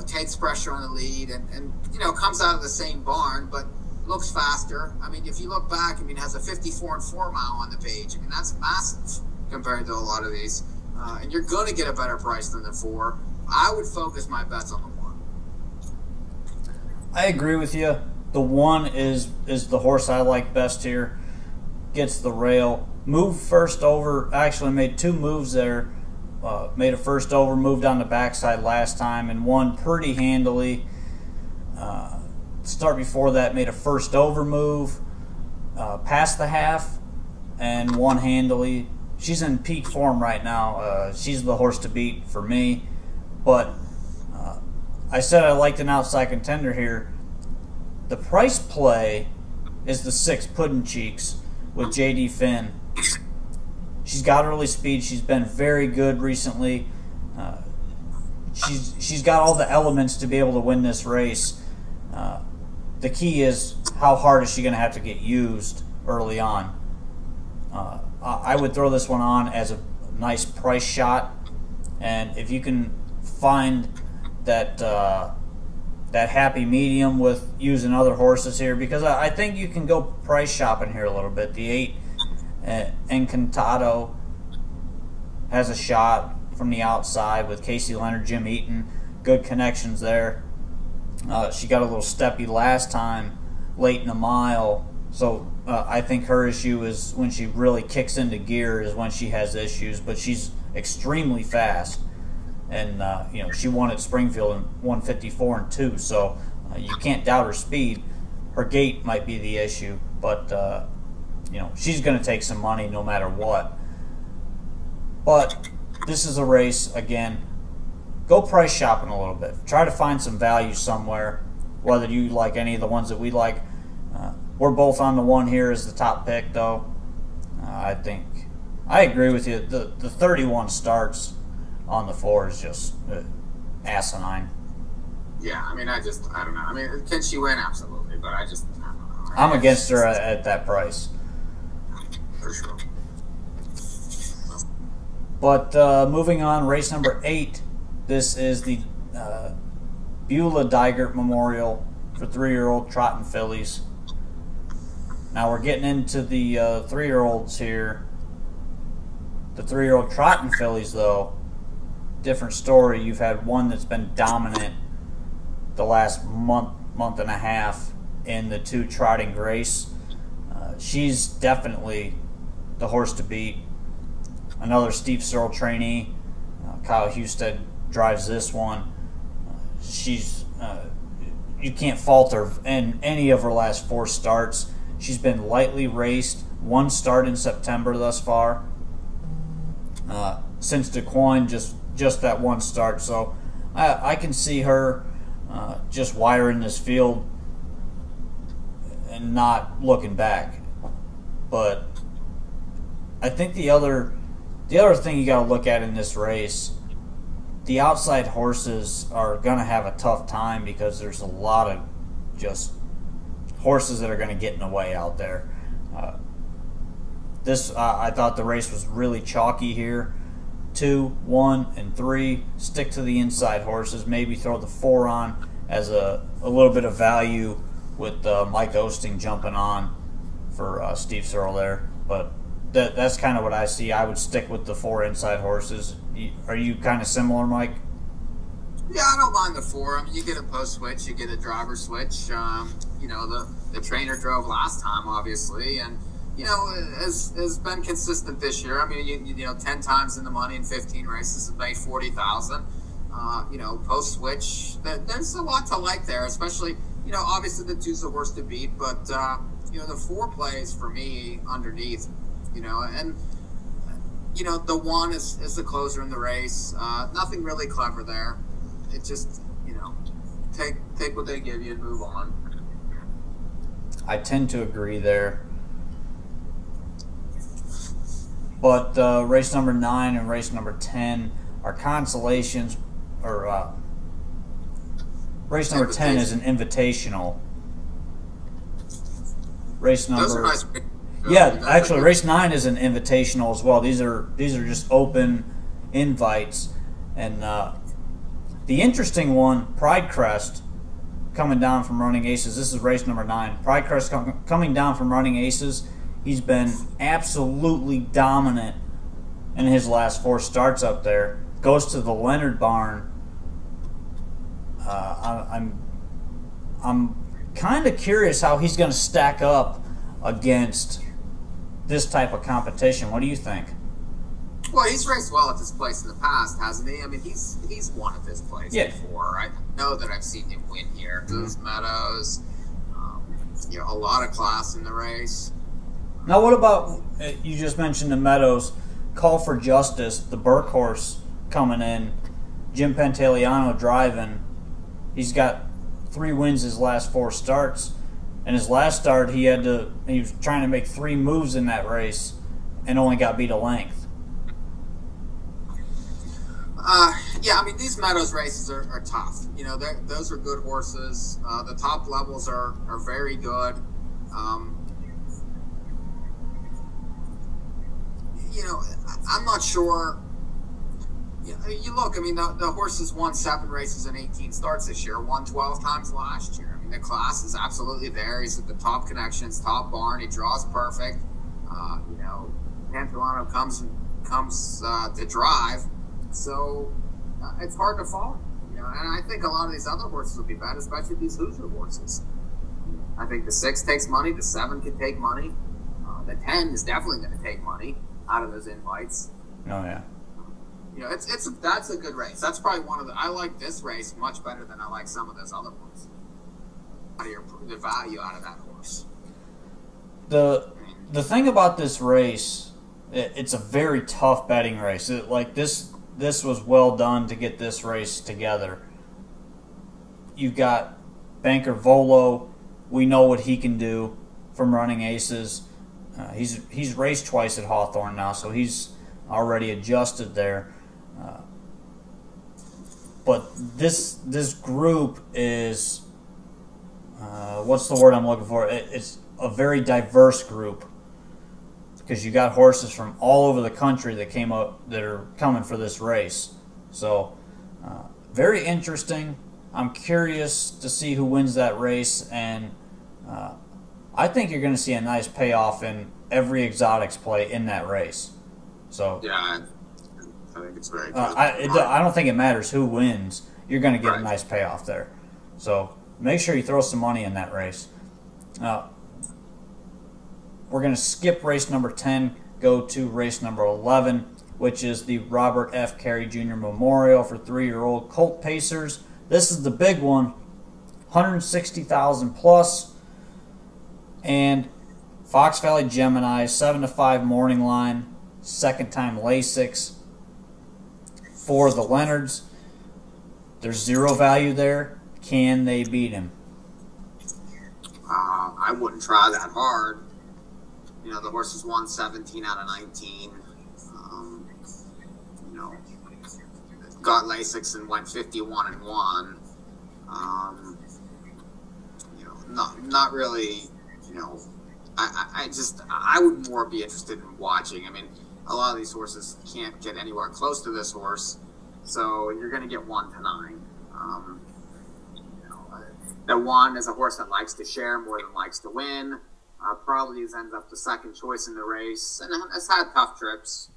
takes pressure on the lead, and comes out of the same barn, but looks faster. I mean, if you look back, has a 54-4 mile on the page. I mean, that's massive compared to a lot of these. And you're going to get a better price than the 4. I would focus my bets on the 1. I agree with you. The 1 is the horse I like best here. Gets the rail. Moved first over. Actually made 2 moves there. Made a first over, moved on the backside last time, and won pretty handily. Start before that, made a first over move, past the half, and won handily. She's in peak form right now. She's the horse to beat for me. But I said I liked an outside contender here. The price play is the 6 Puddin' Cheeks with J.D. Finn. She's got early speed. She's been very good recently. She's got all the elements to be able to win this race. The key is how hard is she going to have to get used early on. I would throw this one on as a nice price shot, and if you can find that happy medium with using other horses here, because I think you can go price shopping here a little bit. The 8 Encantado has a shot from the outside with Casey Leonard, Jim Eaton. Good connections there. She got a little steppy last time, late in the mile. So I think her issue is when she really kicks into gear is when she has issues. But she's extremely fast, and she won at Springfield in 154-2. So you can't doubt her speed. Her gait might be the issue, but she's going to take some money no matter what. But this is a race, again, go price shopping a little bit. Try to find some value somewhere, whether you like any of the ones that we like. we're both on the 1 here as the top pick, though. I agree with you. The 31 starts on the 4 is just asinine. Yeah, I mean, I don't know. I mean, can she win? Absolutely, but I don't know. I'm against her at that price. For sure. But moving on, race number 8. This is the Beulah Digert Memorial for 3-year-old trotting fillies. Now we're getting into the 3-year-olds here. The 3-year-old trotting fillies, though, different story. You've had one that's been dominant the last month and a half in the 2 trotting Grace. She's definitely the horse to beat. Another Steve Searle trainee. Kyle Husted drives this one. She's you can't fault her in any of her last 4 starts. She's been lightly raced. 1 start in September thus far. Since DeQuoin, just that 1 start. So I can see her just wiring this field and not looking back. But I think the other thing you got to look at in this race, the outside horses are going to have a tough time because there's a lot of just horses that are going to get in the way out there. I thought the race was really chalky here. 2, 1, and 3. Stick to the inside horses. Maybe throw the 4 on as a little bit of value with Mike Osting jumping on for Steve Searle there. But that's kind of what I see. I would stick with the 4 inside horses. Are you kind of similar, Mike? Yeah, I don't mind the 4. I mean, you get a post switch, you get a driver switch. The trainer drove last time, obviously, and has been consistent this year. I mean, 10 times in the money in 15 races, has made 40,000. Post switch, there's a lot to like there, especially obviously the 2's the horse to beat, but the 4 plays for me underneath. And the 1 is the closer in the race. Nothing really clever there. It just, take what they give you and move on. I tend to agree there. But race number 9 and race number 10 are consolations, or race number 10 is an invitational. Race number... Those are nice. Yeah, actually, race 9 is an invitational as well. These are just open invites, and the interesting one, Pride Crest, coming down from Running Aces. This is race number 9. Pride Crest coming down from Running Aces. He's been absolutely dominant in his last 4 starts up there. Goes to the Leonard barn. I'm kind of curious how he's going to stack up against this type of competition. What do you think? Well, he's raced well at this place in the past, hasn't he? I mean, he's won at this place before. I know that I've seen him win here. Those Meadows, a lot of class in the race. Now, what about, you just mentioned the Meadows, Call for Justice, the Burke horse coming in, Jim Pantaleano driving. He's got 3 wins his last 4 starts. And his last start, he was trying to make 3 moves in that race and only got beat a length. Yeah, I mean, these Meadows races are tough. Those are good horses. The top levels are very good. I'm not sure. You look, I mean, the horses won 7 races and 18 starts this year, won 12 times last year. I mean, the class is absolutely there. He's at the top connections, top barn. He draws perfect. Pantaleano comes to drive. So it's hard to follow. And I think a lot of these other horses will be bad, especially these Hoosier horses. I think the 6 takes money. The 7 can take money. The 10 is definitely going to take money out of those invites. Oh, yeah. That's a good race. That's probably one of I like this race much better than I like some of those other ones. The value out of that horse. The thing about this race, it's a very tough betting race. This was well done to get this race together. You've got Banker Volo. We know what he can do. from running Aces. He's raced twice at Hawthorne now, so he's already adjusted there. But this group is what's the word I'm looking for? It's a very diverse group because you got horses from all over the country that are coming for this race. So very interesting. I'm curious to see who wins that race, and I think you're going to see a nice payoff in every exotics play in that race. So yeah, I think it's very good. I don't think it matters who wins. You're going to get a nice payoff there. So make sure you throw some money in that race. We're going to skip race number 10, go to race number 11, which is the Robert F. Carey Jr. Memorial for 3-year-old colt pacers. This is the big one, 160,000 plus. And Fox Valley Gemini, 7-5 morning line, second time Lasix for the Leonards. There's zero value there. Can they beat him? I wouldn't try that hard. You know, the horse has won 17 out of 19. You know, got Lasix and went 51-1. You know, not really. You know, I would more be interested in watching. I mean, a lot of these horses can't get anywhere close to this horse, so you're going to get 1 to 9. You know, the 1 is a horse that likes to share more than likes to win. Probably ends up the second choice in the race, and has had tough trips.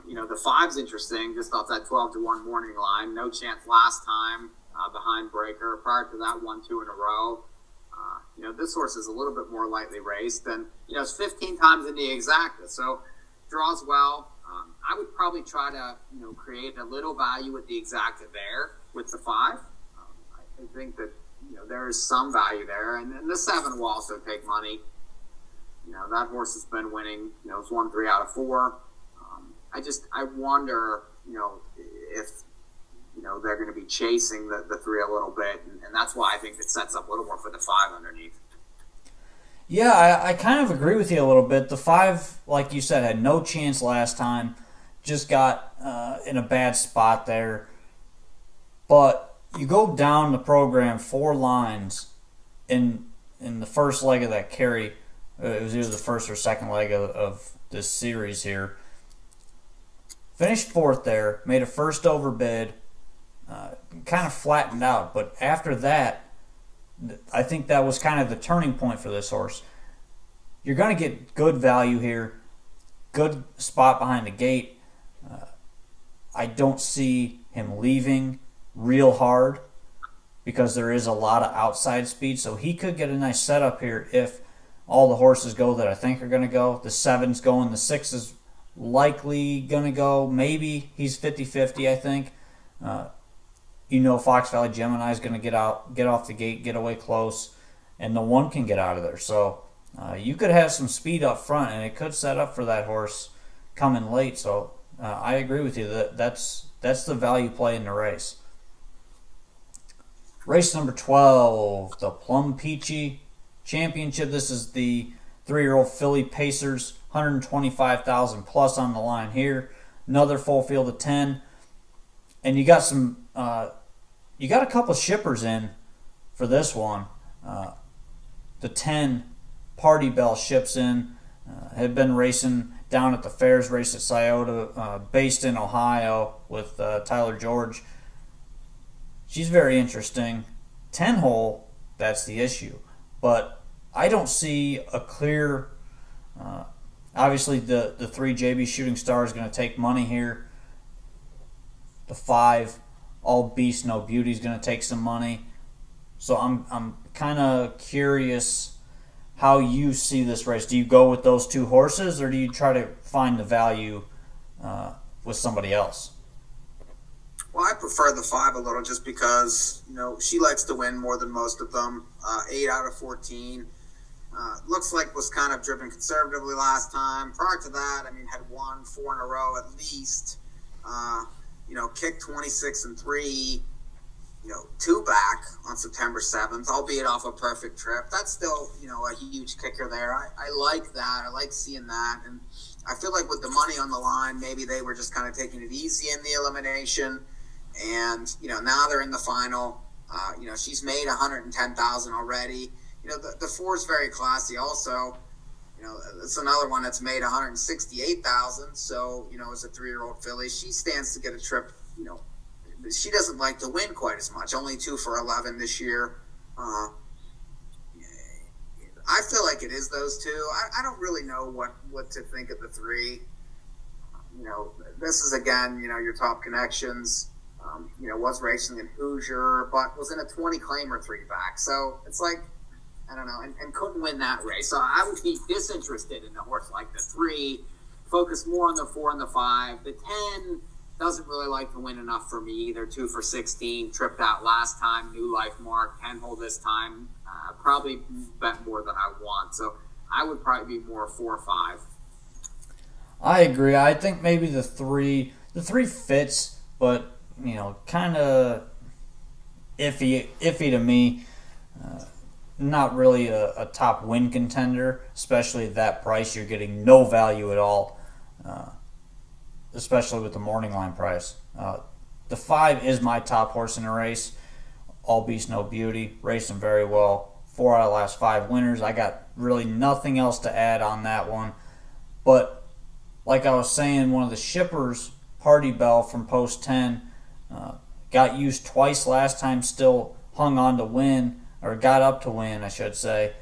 You know, the 5's interesting, just off that 12-1 morning line. No chance last time behind Breaker. Prior to that, 1-2 in a row. You know, this horse is a little bit more lightly raced, and you know, it's 15 times in the exacta, so draws well. I would probably try to, you know, create a little value with the exacta there with the 5. I think that, you know, there is some value there, and then the 7 will also take money. You know, that horse has been winning. You know, it's won 3 out of 4. I wonder, you know, if, you know, they're going to be chasing the 3 a little bit, and that's why I think it sets up a little more for the 5 underneath. Yeah, I kind of agree with you a little bit. The 5, like you said, had no chance last time. Just got in a bad spot there. But you go down the program 4 lines in the first leg of that Carey. It was either the first or second leg of this series here. Finished 4th there, made a first overbid, kind of flattened out. But after that, I think that was kind of the turning point for this horse. You're going to get good value here, good spot behind the gate. I don't see him leaving real hard because there is a lot of outside speed. So he could get a nice setup here if all the horses go that I think are going to go. The 7's going, the 6 is likely going to go. Maybe he's 50-50, I think. You know, Fox Valley Gemini is going to get off the gate, get away close, and the 1 can get out of there. So you could have some speed up front, and it could set up for that horse coming late. So I agree with you. That's the value play in the race. Race number 12, the Plum Peachy Championship. This is the 3-year-old filly Pacers, 125,000 plus on the line here. Another full field of 10, and you got some. You got a couple shippers in for this one. The 10 Party Bell ships in. Had been racing down at the Fairs race at Scioto, based in Ohio with Tyler George. She's very interesting. 10-hole, that's the issue. But I don't see a clear... obviously, the 3 JB Shooting Star is going to take money here. The 5... All Beast No Beauty is going to take some money. So I'm kind of curious how you see this race. Do you go with those 2 horses, or do you try to find the value with somebody else? Well, I prefer the 5 a little just because, you know, she likes to win more than most of them. 8 out of 14. Looks like was kind of driven conservatively last time. Prior to that, I mean, had won 4 in a row at least. You know, kicked 26-3. two back on September 7th, albeit off a perfect trip. That's still, a huge kicker there. I like that. I like seeing that. And I feel like with the money on the line, maybe they were just kind of taking it easy in the elimination. And, now they're in the final. She's made $110,000 already. The 4 is very classy also. It's another one that's made $168,000. So, as a 3-year-old filly, she stands to get a trip, she doesn't like to win quite as much. Only 2 for 11 this year. I feel like it is those two. I don't really know what to think of the 3. This is, again, your top connections. Was racing in Hoosier, but was in a 20 claimer 3 back. So it's like, I don't know, and couldn't win that race. So I would be disinterested in a horse like the 3. Focus more on the 4 and the 5. The 10 doesn't really like to win enough for me either. 2 for 16, tripped out last time, new life mark, 10 hole this time. Probably bet more than I want. So I would probably be more 4 or 5. I agree. I think maybe the 3 fits, but kind of iffy to me. Not really a top win contender, especially at that price. You're getting no value at all, especially with the morning line price. The 5 is my top horse in the race. All Beast, No Beauty, racing very well. 4 out of the last 5 winners. I got really nothing else to add on that one. But like I was saying, one of the shippers, Party Bell from Post 10, got used twice last time, still hung on to win, or got up to win, I should say,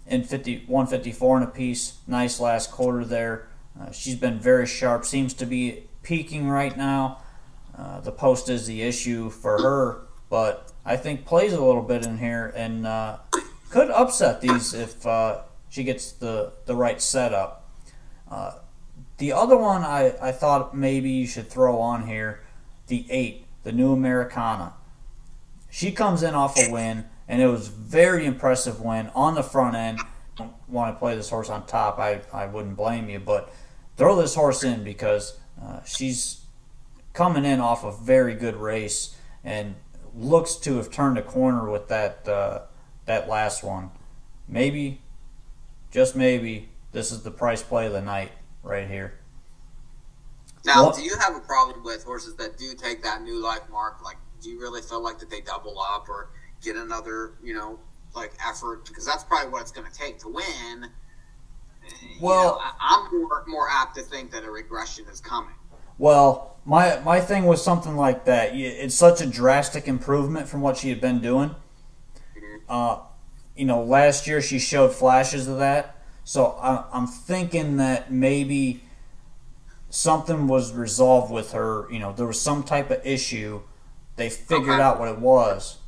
in 154 and a piece. Nice last quarter there. She's been very sharp, seems to be peaking right now. The post is the issue for her, but I think plays a little bit in here and could upset these if she gets the right setup. The other one I thought maybe you should throw on here, the 8, the New Americana. She comes in off a win, and it was a very impressive win on the front end. Don't want to play this horse on top, I wouldn't blame you, but throw this horse in because she's coming in off a very good race and looks to have turned a corner with that last one. Maybe, just maybe, this is the price play of the night right here. Now, do you have a problem with horses that do take that new life mark? Like, do you really feel like that they double up or get another, effort? Because that's probably what it's going to take to win. Well, I'm more apt to think that a regression is coming. Well, my thing was something like that. It's such a drastic improvement from what she had been doing. Last year she showed flashes of that. So I'm thinking that maybe something was resolved with her. There was some type of issue. They figured out what it was,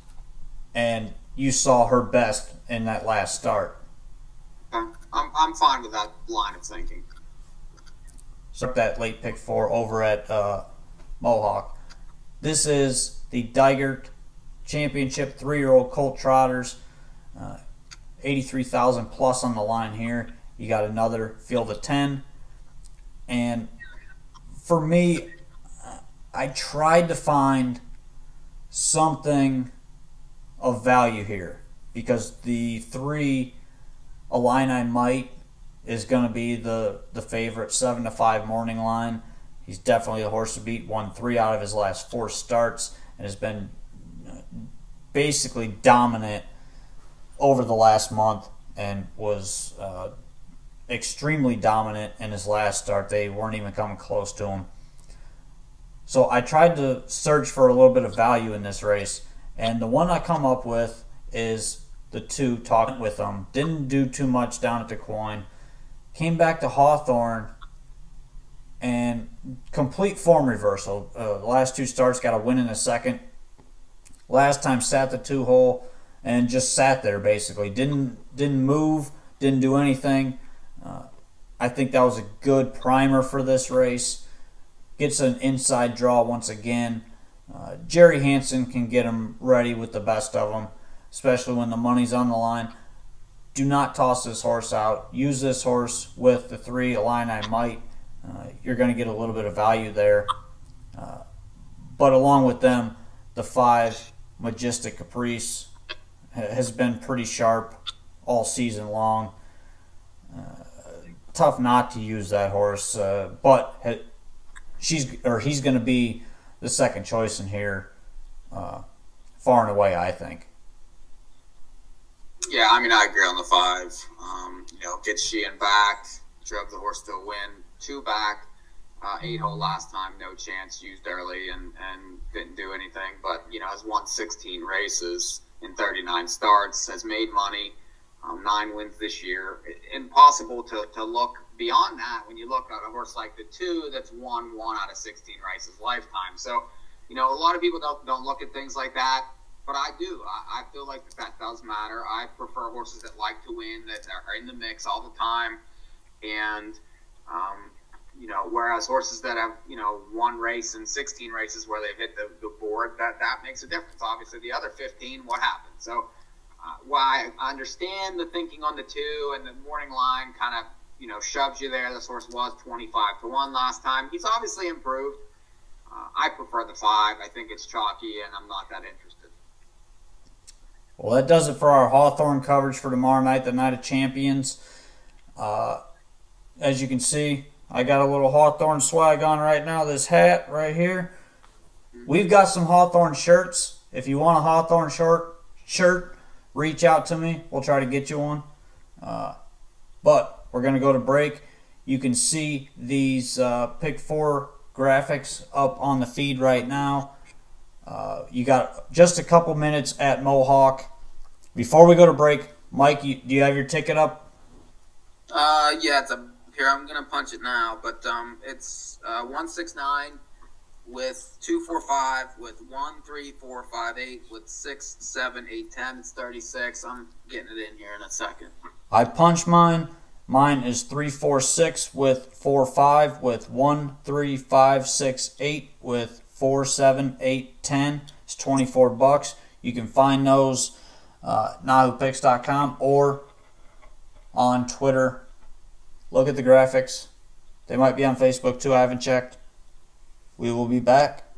and you saw her best in that last start. I'm fine with that line of thinking. So that late pick 4 over at Mohawk. This is the Dygert Championship 3-year-old Colt Trotters. 83,000 plus on the line here. You got another field of 10. And for me, I tried to find something of value here because the 3 Illini Might is going to be the favorite 7-5 morning line. He's definitely the horse to beat. Won 3 out of his last 4 starts and has been basically dominant over the last month and was extremely dominant in his last start. They weren't even coming close to him. So I tried to search for a little bit of value in this race, and the one I come up with is the 2 Talking With Them. Didn't do too much down at the Coin. Came back to Hawthorne and complete form reversal. The last 2 starts, got a win in the second. Last time sat the 2 hole and just sat there basically. Didn't move, didn't do anything. I think that was a good primer for this race. Gets an inside draw once again. Jerry Hansen can get him ready with the best of them, especially when the money's on the line. Do not toss this horse out. Use this horse with the 3 Illini Might. You're going to get a little bit of value there. But along with them, the 5 Majestic Caprice has been pretty sharp all season long. Tough not to use that horse, but he's going to be the second choice in here, far and away, I think. Yeah, I mean, I agree on the 5. Gets Sheehan back, drove the horse to a win, 2 back, 8-hole last time, no chance, used early and didn't do anything. But, has won 16 races in 39 starts, has made money, 9 wins this year. Impossible to look beyond that when you look at a horse like the 2 that's won 1 out of 16 races lifetime. So, a lot of people don't look at things like that. But I do. I feel like that does matter. I prefer horses that like to win, that are in the mix all the time. And, whereas horses that have, one race and 16 races where they've hit the board, that makes a difference. Obviously, the other 15, what happened? So, while I understand the thinking on the 2 and the morning line kind of, shoves you there. This horse was 25-1 last time. He's obviously improved. I prefer the 5. I think it's chalky, and I'm not that interested. Well, that does it for our Hawthorne coverage for tomorrow night, the Night of Champions. As you can see, I got a little Hawthorne swag on right now, this hat right here. We've got some Hawthorne shirts. If you want a Hawthorne shirt, reach out to me. We'll try to get you one. But we're going to go to break. You can see these Pick 4 graphics up on the feed right now. You got just a couple minutes at Mohawk. Before we go to break, Mike, do you have your ticket up? Yeah, it's here. I'm gonna punch it now, but it's 169 with 245 with 1 3 4 5 8 with 6 7 8 10. It's 36. I'm getting it in here in a second. I punched mine. Mine is 346 with 4 5 with 1 3 5 6 8 with 4 7 8 10. It's $24. You can find those NAHUpicks.com or on Twitter. Look at the graphics. They might be on Facebook too. I haven't checked. We will be back